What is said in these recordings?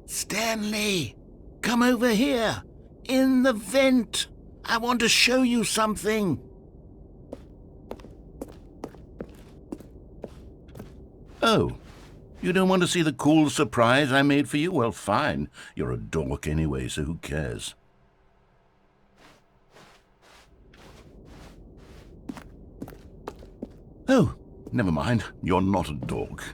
Stanley, come over here. In the vent. I want to show you something. Oh, you don't want to see the cool surprise I made for you? Well, fine. You're a dork anyway, so who cares? Oh, never mind. You're not a dork.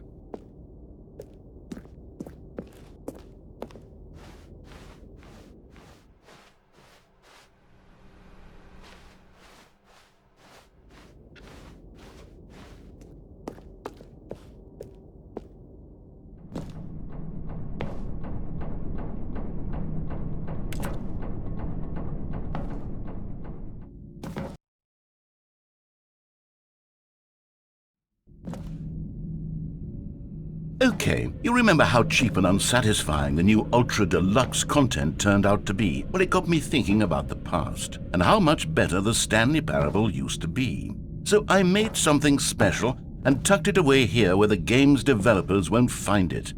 Okay, you remember how cheap and unsatisfying the new Ultra Deluxe content turned out to be? Well, it got me thinking about the past, and how much better the Stanley Parable used to be. So I made something special and tucked it away here where the game's developers won't find it.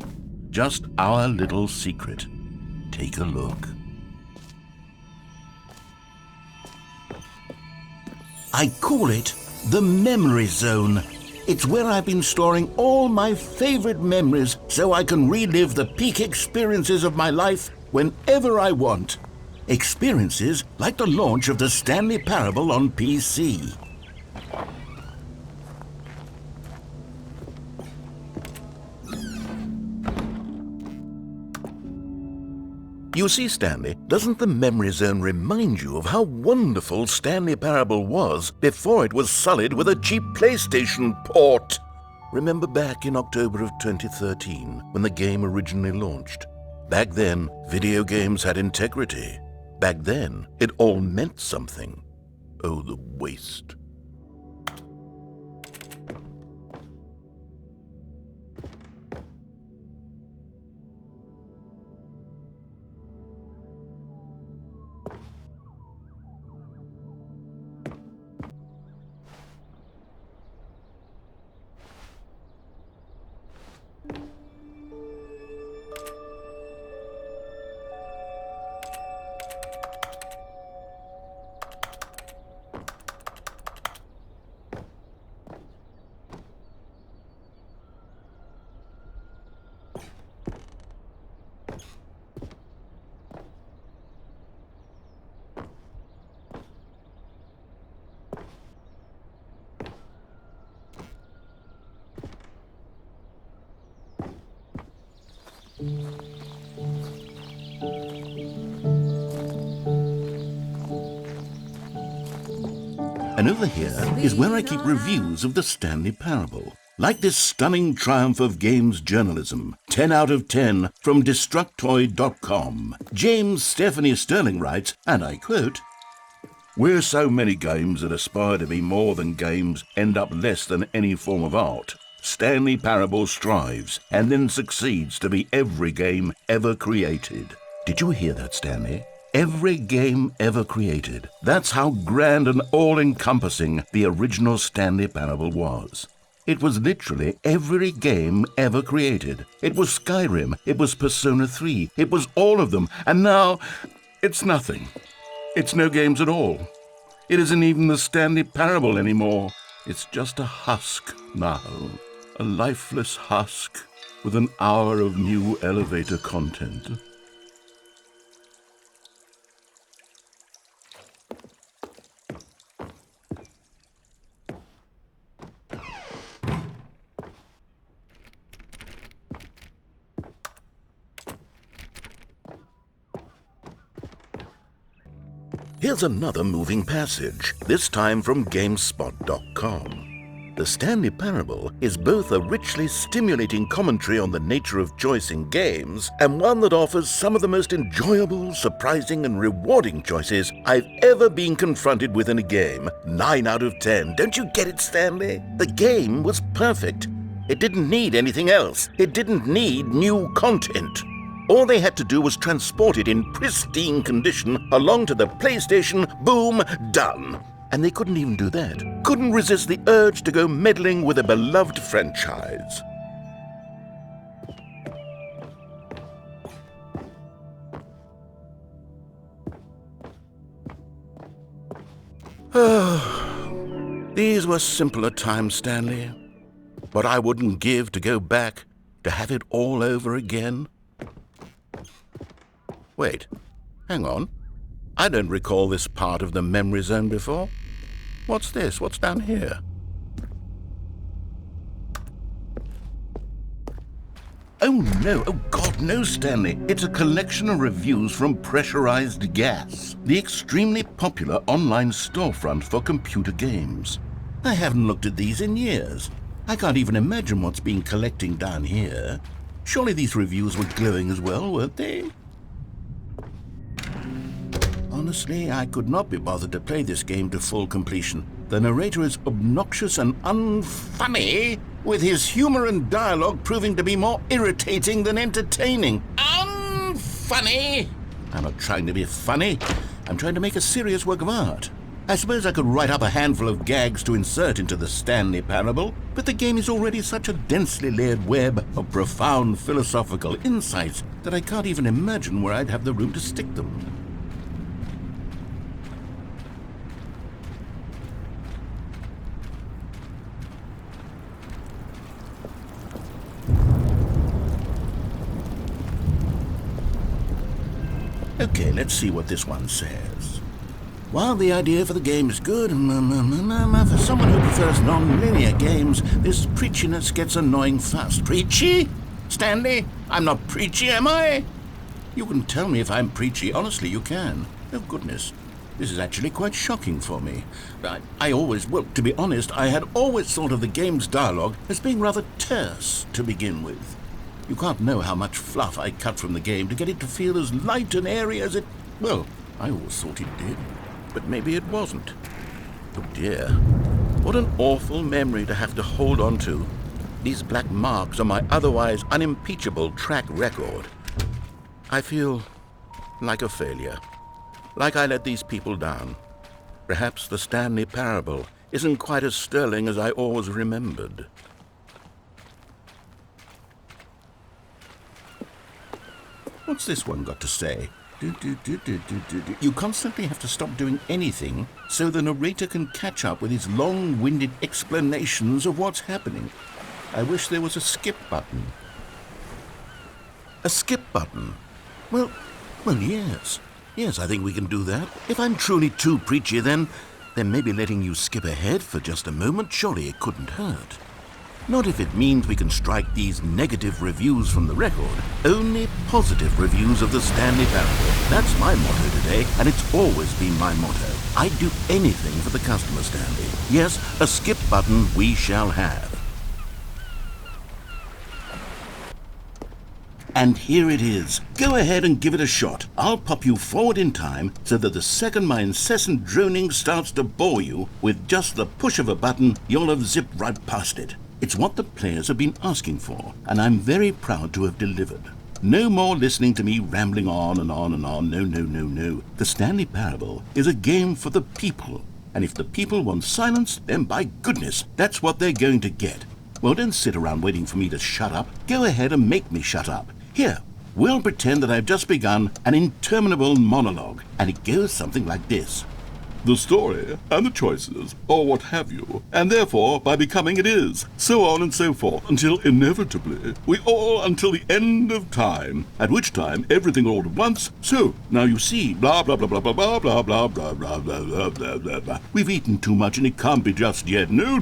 Just our little secret. Take a look. I call it the Memory Zone. It's where I've been storing all my favorite memories so I can relive the peak experiences of my life whenever I want. Experiences like the launch of the Stanley Parable on PC. You see, Stanley, doesn't the Memory Zone remind you of how wonderful Stanley Parable was before it was sullied with a cheap PlayStation port? Remember back in October of 2013, when the game originally launched? Back then, video games had integrity. Back then, it all meant something. Oh, the waste. And over here is where I keep reviews of the Stanley Parable. Like this stunning triumph of games journalism, 10 out of 10 from Destructoid.com. James Stephanie Sterling writes, and I quote, "Where so many games that aspire to be more than games end up less than any form of art, Stanley Parable strives and then succeeds to be every game ever created." Did you hear that, Stanley? Every game ever created. That's how grand and all-encompassing the original Stanley Parable was. It was literally every game ever created. It was Skyrim, it was Persona 3, it was all of them, and now it's nothing. It's no games at all. It isn't even the Stanley Parable anymore. It's just a husk now. A lifeless husk with an hour of new elevator content. Here's another moving passage, this time from GameSpot.com. The Stanley Parable is both a richly stimulating commentary on the nature of choice in games and one that offers some of the most enjoyable, surprising and rewarding choices I've ever been confronted with in a game. 9 out of 10. Don't you get it, Stanley? The game was perfect. It didn't need anything else. It didn't need new content. All they had to do was transport it in pristine condition along to the PlayStation. Boom, done. And they couldn't even do that. Couldn't resist the urge to go meddling with a beloved franchise. These were simpler times, Stanley. But I wouldn't give to go back, to have it all over again. Wait, hang on. I don't recall this part of the memory zone before. What's this? What's down here? Oh no, oh God, no, Stanley. It's a collection of reviews from Pressurized Gas, the extremely popular online storefront for computer games. I haven't looked at these in years. I can't even imagine what's been collecting down here. Surely these reviews were glowing as well, weren't they? Honestly, I could not be bothered to play this game to full completion. The narrator is obnoxious and unfunny, with his humor and dialogue proving to be more irritating than entertaining. Unfunny! I'm not trying to be funny. I'm trying to make a serious work of art. I suppose I could write up a handful of gags to insert into the Stanley Parable, but the game is already such a densely layered web of profound philosophical insights that I can't even imagine where I'd have the room to stick them. Okay, let's see what this one says. While the idea for the game is good, for someone who prefers non-linear games, this preachiness gets annoying fast. Preachy? Stanley, I'm not preachy, am I? You can tell me if I'm preachy. Honestly, you can. Oh, goodness. This is actually quite shocking for me. Well, to be honest, I had always thought of the game's dialogue as being rather terse to begin with. You can't know how much fluff I cut from the game to get it to feel as light and airy as it... Well, I always thought it did, but maybe it wasn't. Oh dear, what an awful memory to have to hold on to. These black marks on my otherwise unimpeachable track record. I feel like a failure, like I let these people down. Perhaps the Stanley Parable isn't quite as sterling as I always remembered. What's this one got to say? You constantly have to stop doing anything so the narrator can catch up with his long-winded explanations of what's happening. I wish there was a skip button. A skip button? Well, yes. Yes, I think we can do that. If I'm truly too preachy, then maybe letting you skip ahead for just a moment, surely it couldn't hurt. Not if it means we can strike these negative reviews from the record. Only positive reviews of the Stanley Parable. That's my motto today, and it's always been my motto. I'd do anything for the customer, Stanley. Yes, a skip button we shall have. And here it is. Go ahead and give it a shot. I'll pop you forward in time so that the second my incessant droning starts to bore you, with just the push of a button, you'll have zipped right past it. It's what the players have been asking for, and I'm very proud to have delivered. No more listening to me rambling on and on and on. No. The Stanley Parable is a game for the people, and if the people want silence, then by goodness, that's what they're going to get. Well, don't sit around waiting for me to shut up. Go ahead and make me shut up. Here, we'll pretend that I've just begun an interminable monologue, and it goes something like this. The story and the choices, or what have you, and therefore by becoming it is, so on and so forth, until inevitably we all until the end of time, at which time everything all at once. So now you see, blah blah blah blah blah blah blah blah blah blah blah blah blah blah blah. We've eaten too much and it can't be just yet. No,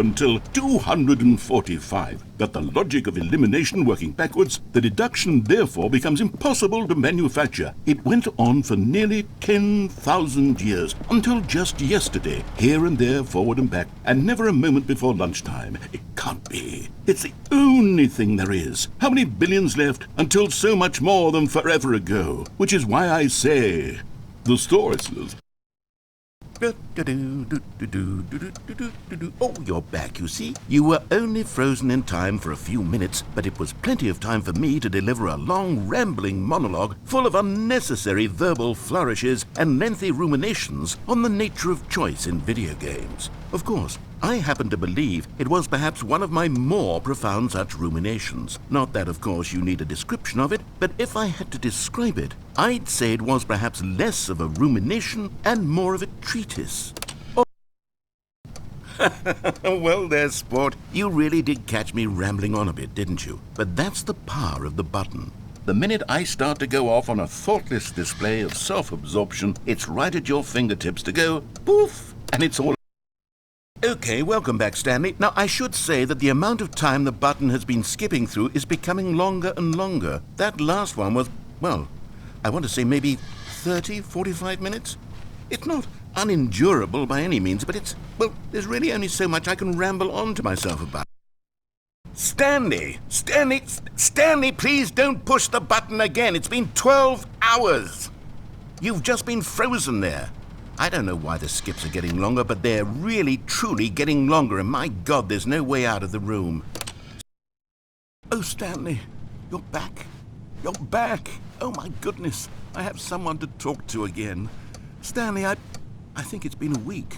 until 245. But the logic of elimination working backwards, the deduction therefore becomes impossible to manufacture. It went on for nearly 10,000 years, until until just yesterday, here and there, forward and back, and never a moment before lunchtime. It can't be. It's the only thing there is. How many billions left until so much more than forever ago? Which is why I say, the stories. Oh, you're back, you see. You were only frozen in time for a few minutes, but it was plenty of time for me to deliver a long, rambling monologue full of unnecessary verbal flourishes and lengthy ruminations on the nature of choice in video games. Of course, I happen to believe it was perhaps one of my more profound such ruminations. Not that, of course, you need a description of it, but if I had to describe it, I'd say it was perhaps less of a rumination and more of a treatise. Oh. Well there, sport. You really did catch me rambling on a bit, didn't you? But that's the power of the button. The minute I start to go off on a thoughtless display of self-absorption, it's right at your fingertips to go poof, and it's all. Okay, welcome back, Stanley. Now, I should say that the amount of time the button has been skipping through is becoming longer and longer. That last one was, well, I want to say maybe 30, 45 minutes? It's not unendurable by any means, but it's, well, there's really only so much I can ramble on to myself about. Stanley, please don't push the button again. It's been 12 hours. You've just been frozen there. I don't know why the skips are getting longer, but they're really, truly getting longer, and my God, there's no way out of the room. Oh, Stanley, you're back. You're back. Oh, my goodness. I have someone to talk to again. Stanley, I think it's been a week.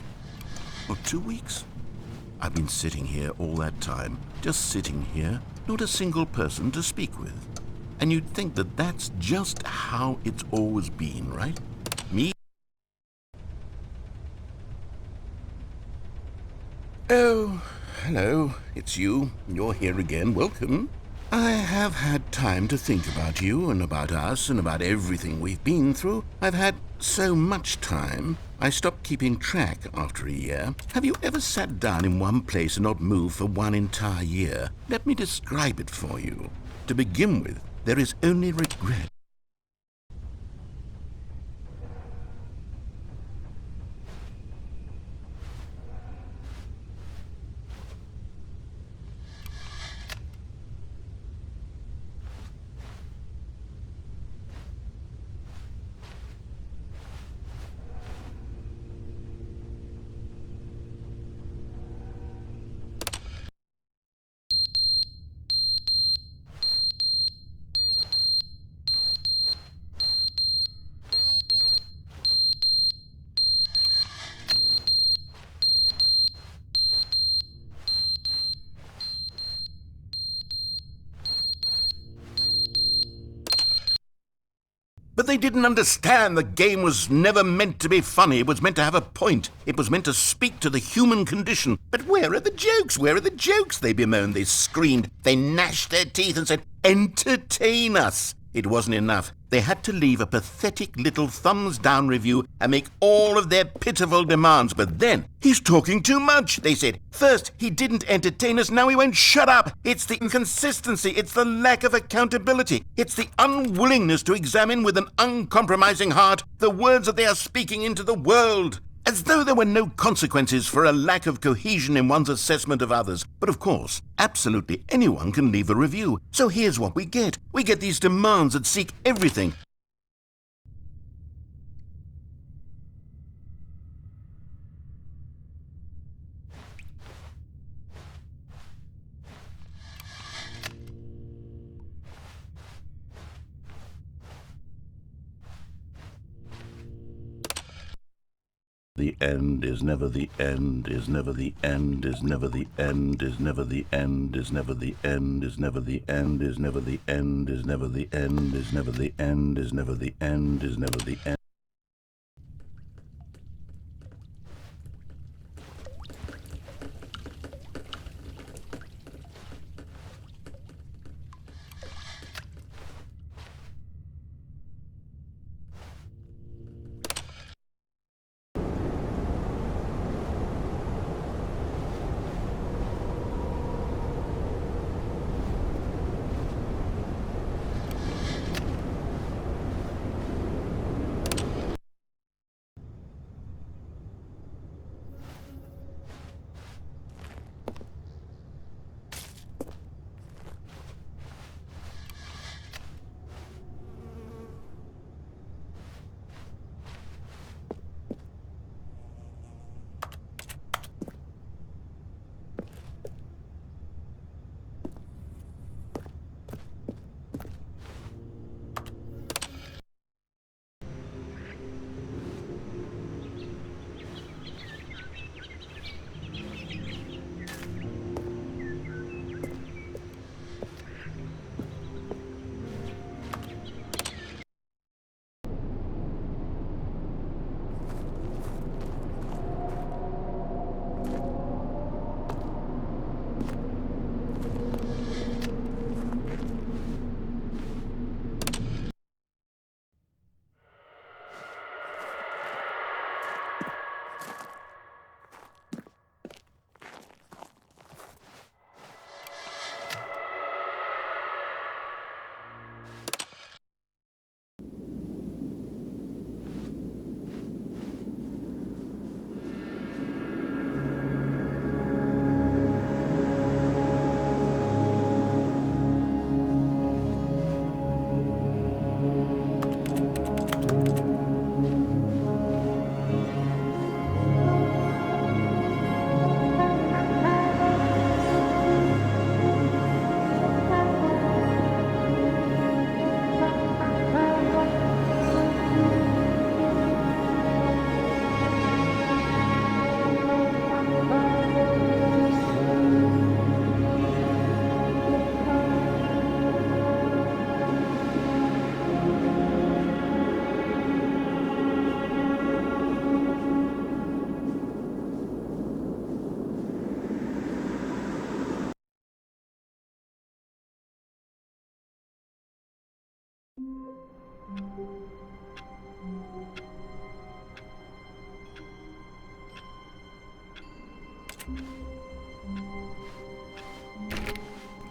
Or 2 weeks. I've been sitting here all that time, just sitting here, not a single person to speak with. And you'd think that that's just how it's always been, right? Me? Oh, hello, it's you. You're here again. Welcome. I have had time to think about you and about us and about everything we've been through. I've had so much time. I stopped keeping track after a year. Have you ever sat down in one place and not moved for one entire year? Let me describe it for you. To begin with, there is only regret. But they didn't understand the game was never meant to be funny. It was meant to have a point. It was meant to speak to the human condition. But where are the jokes? Where are the jokes? They bemoaned, they screamed, they gnashed their teeth and said, entertain us. It wasn't enough. They had to leave a pathetic little thumbs-down review and make all of their pitiful demands. But then, he's talking too much, they said. First, he didn't entertain us, now he won't shut up. It's the inconsistency, it's the lack of accountability. It's the unwillingness to examine with an uncompromising heart the words that they are speaking into the world. As though there were no consequences for a lack of cohesion in one's assessment of others. But of course, absolutely anyone can leave a review. So here's what we get. We get these demands that seek everything. The end is never the end, is never the end, is never the end, is never the end, is never the end, is never the end, is never the end, is never the end, is never the end, is never the end, is never the end.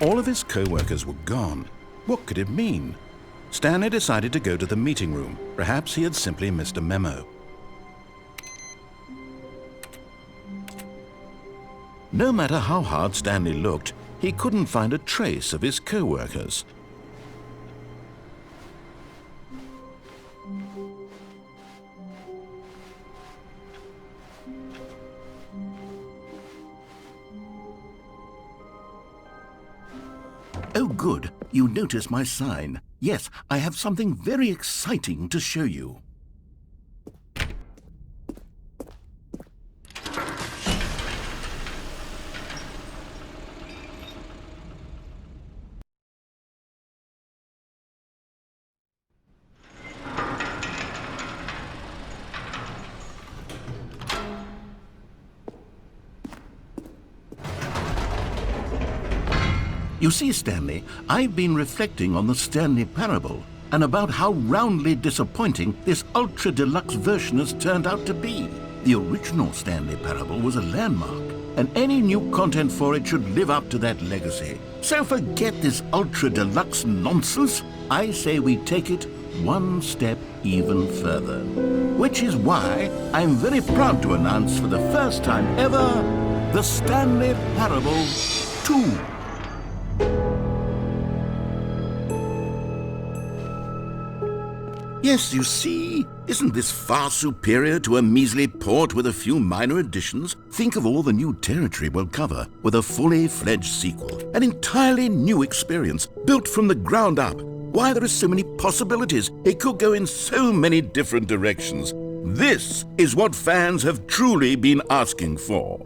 All of his co-workers were gone. What could it mean? Stanley decided to go to the meeting room. Perhaps he had simply missed a memo. No matter how hard Stanley looked, he couldn't find a trace of his co-workers. Oh, good. You noticed my sign. Yes, I have something very exciting to show you. You see, Stanley, I've been reflecting on the Stanley Parable and about how roundly disappointing this ultra deluxe version has turned out to be. The original Stanley Parable was a landmark, and any new content for it should live up to that legacy. So forget this ultra deluxe nonsense. I say we take it one step even further. Which is why I'm very proud to announce for the first time ever, the Stanley Parable 2. Yes, you see, isn't this far superior to a measly port with a few minor additions? Think of all the new territory we'll cover with a fully fledged sequel. An entirely new experience, built from the ground up. Why, there are so many possibilities. It could go in so many different directions. This is what fans have truly been asking for.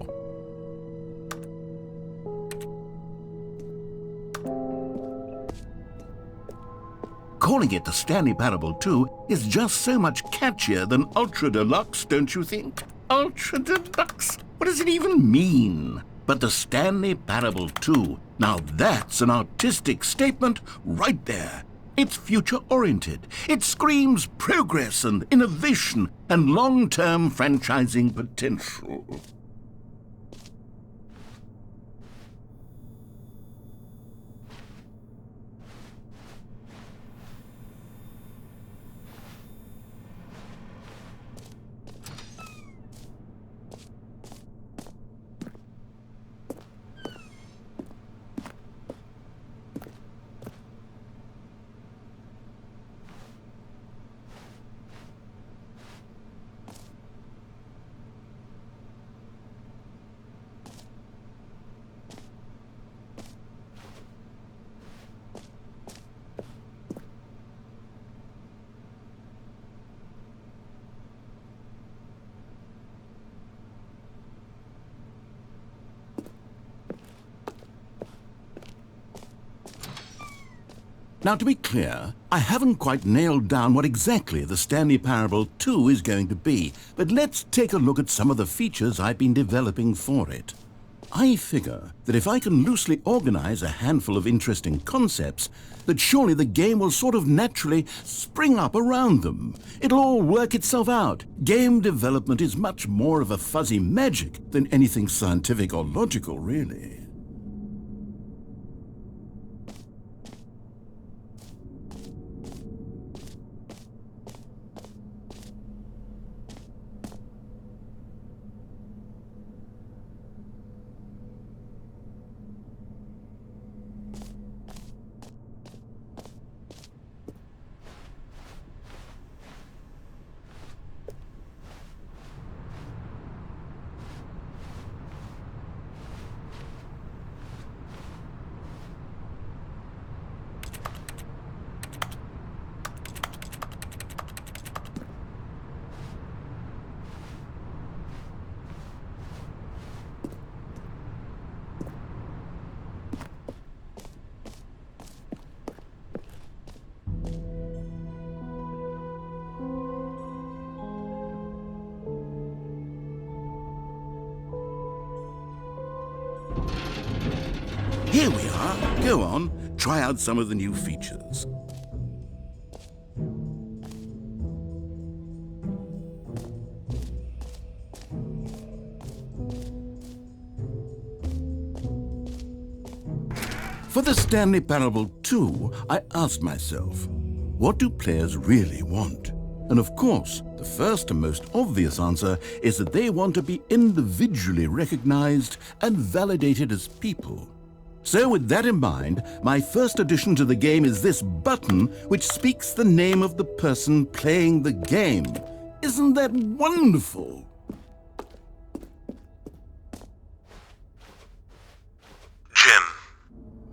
Calling it the Stanley Parable 2 is just so much catchier than Ultra Deluxe, don't you think? Ultra Deluxe? What does it even mean? But the Stanley Parable 2, now that's an artistic statement right there. It's future-oriented. It screams progress and innovation and long-term franchising potential. Now, to be clear, I haven't quite nailed down what exactly the Stanley Parable 2 is going to be, but let's take a look at some of the features I've been developing for it. I figure that if I can loosely organize a handful of interesting concepts, that surely the game will sort of naturally spring up around them. It'll all work itself out. Game development is much more of a fuzzy magic than anything scientific or logical, really. Here we are. Go on, try out some of the new features. For the Stanley Parable 2, I asked myself, what do players really want? And of course, the first and most obvious answer is that they want to be individually recognized and validated as people. So with that in mind, my first addition to the game is this button which speaks the name of the person playing the game. Isn't that wonderful? Jim.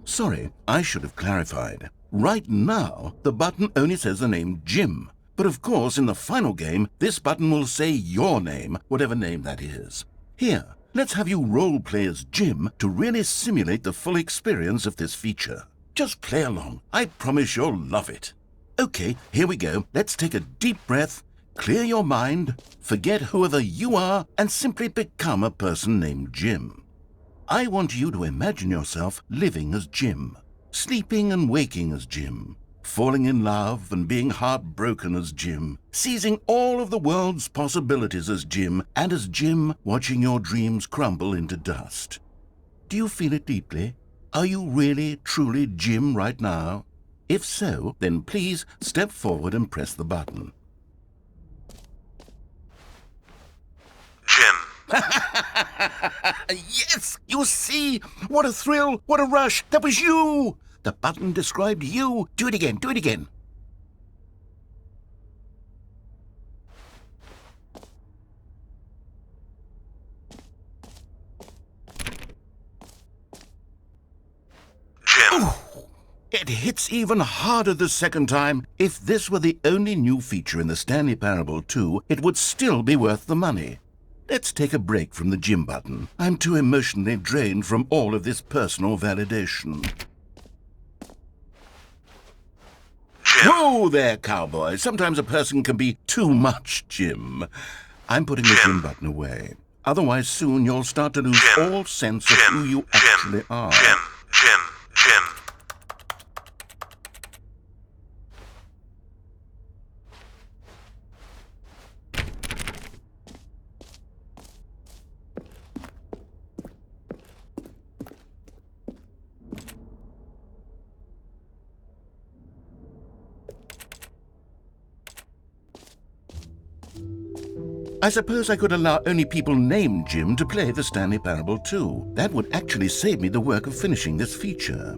Sorry, I should have clarified. Right now, the button only says the name Jim. But of course, in the final game, this button will say your name, whatever name that is. Here, let's have you role-play as Jim to really simulate the full experience of this feature. Just play along. I promise you'll love it. Okay, here we go. Let's take a deep breath, clear your mind, forget whoever you are, and simply become a person named Jim. I want you to imagine yourself living as Jim, sleeping and waking as Jim, falling in love and being heartbroken as Jim, seizing all of the world's possibilities as Jim, and as Jim watching your dreams crumble into dust. Do you feel it deeply? Are you really, truly Jim right now? If so, then please step forward and press the button. Jim. Yes, you see? What a thrill, what a rush. That was you. The button described you. Do it again, do it again. Jim. Ooh, it hits even harder the second time. If this were the only new feature in the Stanley Parable 2, it would still be worth the money. Let's take a break from the Jim button. I'm too emotionally drained from all of this personal validation. Jim. Whoa there, cowboy. Sometimes a person can be too much Jim. I'm putting the Jim button away. Otherwise, soon you'll start to lose all sense of who you actually are. Jim. I suppose I could allow only people named Jim to play the Stanley Parable 2. That would actually save me the work of finishing this feature.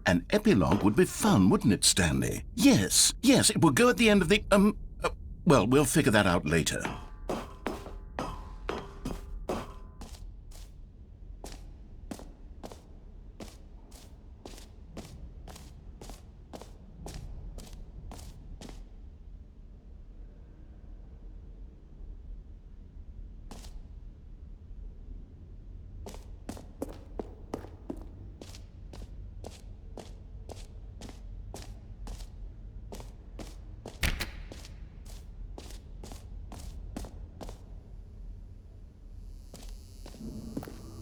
An epilogue would be fun, wouldn't it, Stanley? Yes, it would go at the end of the, well, we'll figure that out later.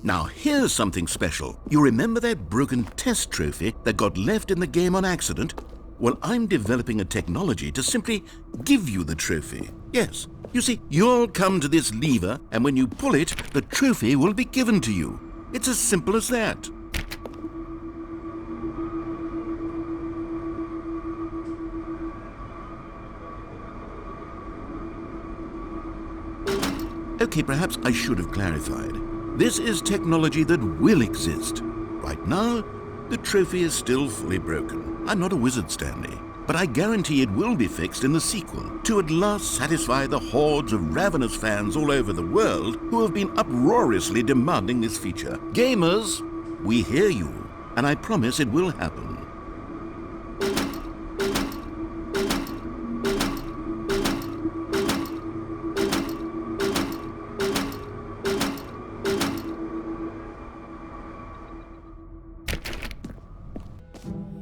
Now here's something special. You remember that broken test trophy that got left in the game on accident? Well, I'm developing a technology to simply give you the trophy. Yes, you see, you'll come to this lever, and when you pull it, the trophy will be given to you. It's as simple as that. Okay, perhaps I should have clarified. This is technology that will exist. Right now, the trophy is still fully broken. I'm not a wizard, Stanley, but I guarantee it will be fixed in the sequel to at last satisfy the hordes of ravenous fans all over the world who have been uproariously demanding this feature. Gamers, we hear you, and I promise it will happen.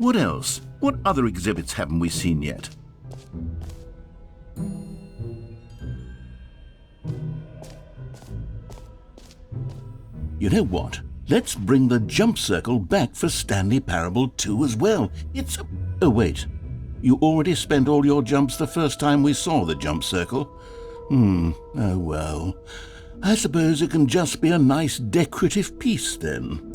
What else? What other exhibits haven't we seen yet? You know what? Let's bring the jump circle back for Stanley Parable 2 as well. It's a... Oh, wait. You already spent all your jumps the first time we saw the jump circle? Oh well. I suppose it can just be a nice decorative piece then.